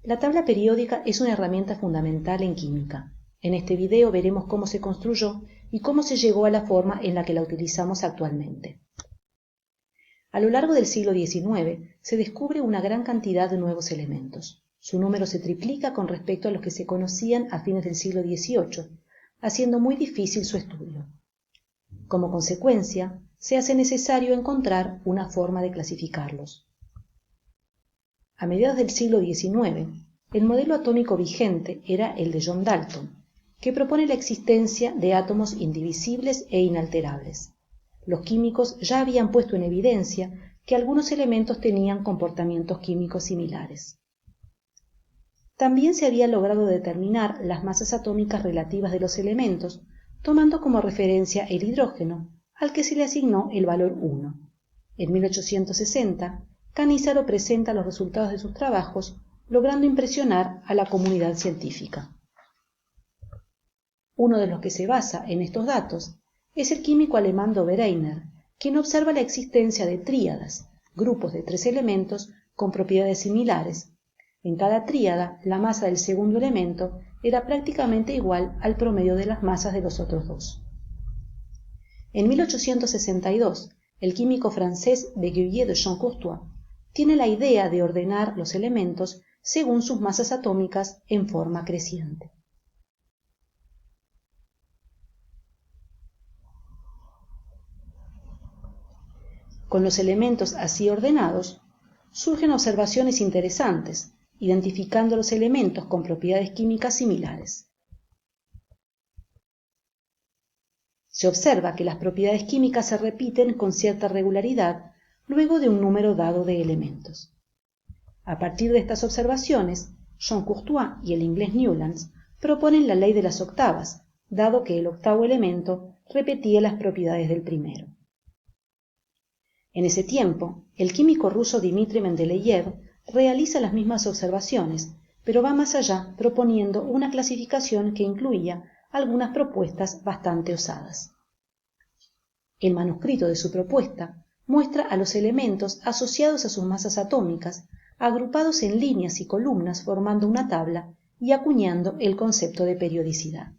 La tabla periódica es una herramienta fundamental en química. En este video veremos cómo se construyó y cómo se llegó a la forma en la que la utilizamos actualmente. A lo largo del siglo XIX se descubre una gran cantidad de nuevos elementos. Su número se triplica con respecto a los que se conocían a fines del siglo XVIII, haciendo muy difícil su estudio. Como consecuencia, se hace necesario encontrar una forma de clasificarlos. A mediados del siglo XIX, el modelo atómico vigente era el de John Dalton, que propone la existencia de átomos indivisibles e inalterables. Los químicos ya habían puesto en evidencia que algunos elementos tenían comportamientos químicos similares. También se había logrado determinar las masas atómicas relativas de los elementos, tomando como referencia el hidrógeno, al que se le asignó el valor 1. En 1860, Cannizzaro presenta los resultados de sus trabajos, logrando impresionar a la comunidad científica. Uno de los que se basa en estos datos es el químico alemán Dobereiner, quien observa la existencia de tríadas, grupos de 3 elementos con propiedades similares. En cada tríada, la masa del segundo elemento era prácticamente igual al promedio de las masas de los otros dos. En 1862, el químico francés Beguier de Champ-Courtois tiene la idea de ordenar los elementos según sus masas atómicas en forma creciente. Con los elementos así ordenados, surgen observaciones interesantes, identificando los elementos con propiedades químicas similares. Se observa que las propiedades químicas se repiten con cierta regularidad luego de un número dado de elementos. A partir de estas observaciones, Champ-Courtois y el inglés Newlands proponen la ley de las octavas, dado que el octavo elemento repetía las propiedades del primero. En ese tiempo, el químico ruso Dmitri Mendeleev realiza las mismas observaciones, pero va más allá proponiendo una clasificación que incluía algunas propuestas bastante osadas. El manuscrito de su propuesta muestra a los elementos asociados a sus masas atómicas, agrupados en líneas y columnas formando una tabla y acuñando el concepto de periodicidad.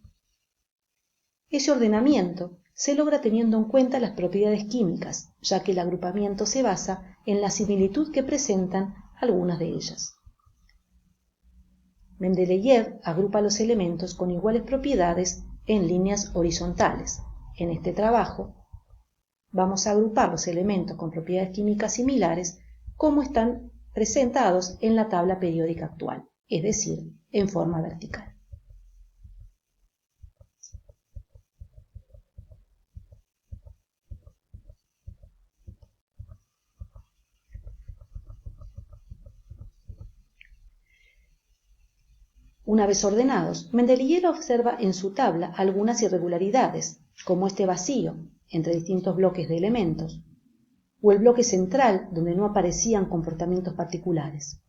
Ese ordenamiento se logra teniendo en cuenta las propiedades químicas, ya que el agrupamiento se basa en la similitud que presentan algunas de ellas. Mendeleev agrupa los elementos con iguales propiedades en líneas horizontales. En este trabajo, vamos a agrupar los elementos con propiedades químicas similares como están presentados en la tabla periódica actual, es decir, en forma vertical. Una vez ordenados, Mendeleev observa en su tabla algunas irregularidades, como este vacío entre distintos bloques de elementos, o el bloque central donde no aparecían comportamientos particulares.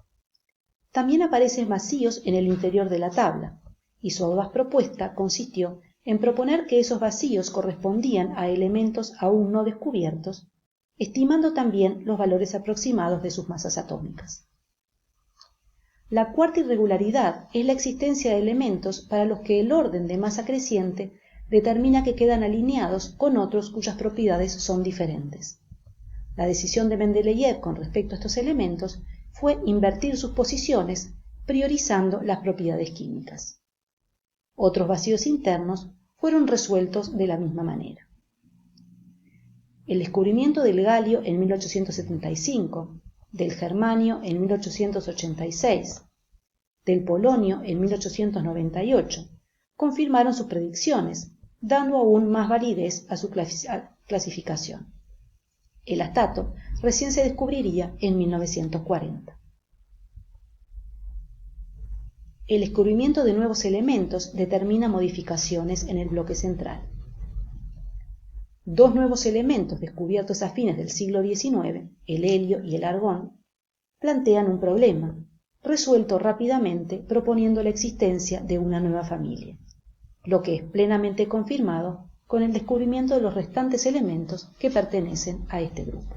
También aparecen vacíos en el interior de la tabla, y su audaz propuesta consistió en proponer que esos vacíos correspondían a elementos aún no descubiertos, estimando también los valores aproximados de sus masas atómicas. La cuarta irregularidad es la existencia de elementos para los que el orden de masa creciente determina que quedan alineados con otros cuyas propiedades son diferentes. La decisión de Mendeleev con respecto a estos elementos fue invertir sus posiciones, priorizando las propiedades químicas. Otros vacíos internos fueron resueltos de la misma manera. El descubrimiento del galio en 1875, del germanio en 1886, del polonio en 1898, confirmaron sus predicciones, dando aún más validez a su clasificación. El astato recién se descubriría en 1940. El descubrimiento de nuevos elementos determina modificaciones en el bloque central. 2 nuevos elementos descubiertos a fines del siglo XIX, el helio y el argón, plantean un problema, resuelto rápidamente proponiendo la existencia de una nueva familia, lo que es plenamente confirmado con el descubrimiento de los restantes elementos que pertenecen a este grupo.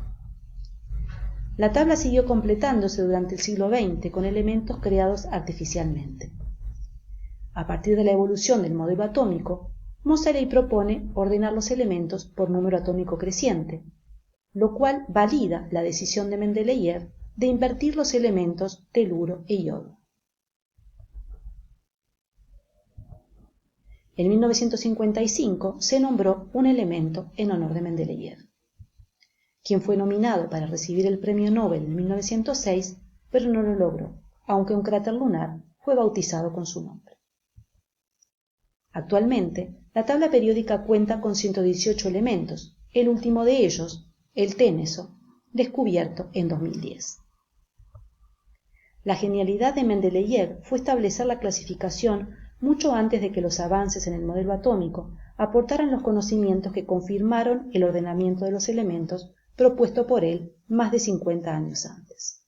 La tabla siguió completándose durante el siglo XX con elementos creados artificialmente. A partir de la evolución del modelo atómico, Moseley propone ordenar los elementos por número atómico creciente, lo cual valida la decisión de Mendeleev de invertir los elementos teluro e yodo. En 1955 se nombró un elemento en honor de Mendeleev, quien fue nominado para recibir el Premio Nobel en 1906, pero no lo logró, aunque un cráter lunar fue bautizado con su nombre. Actualmente, la tabla periódica cuenta con 118 elementos, el último de ellos, el Téneso, descubierto en 2010. La genialidad de Mendeleev fue establecer la clasificación mucho antes de que los avances en el modelo atómico aportaran los conocimientos que confirmaron el ordenamiento de los elementos propuesto por él más de 50 años antes.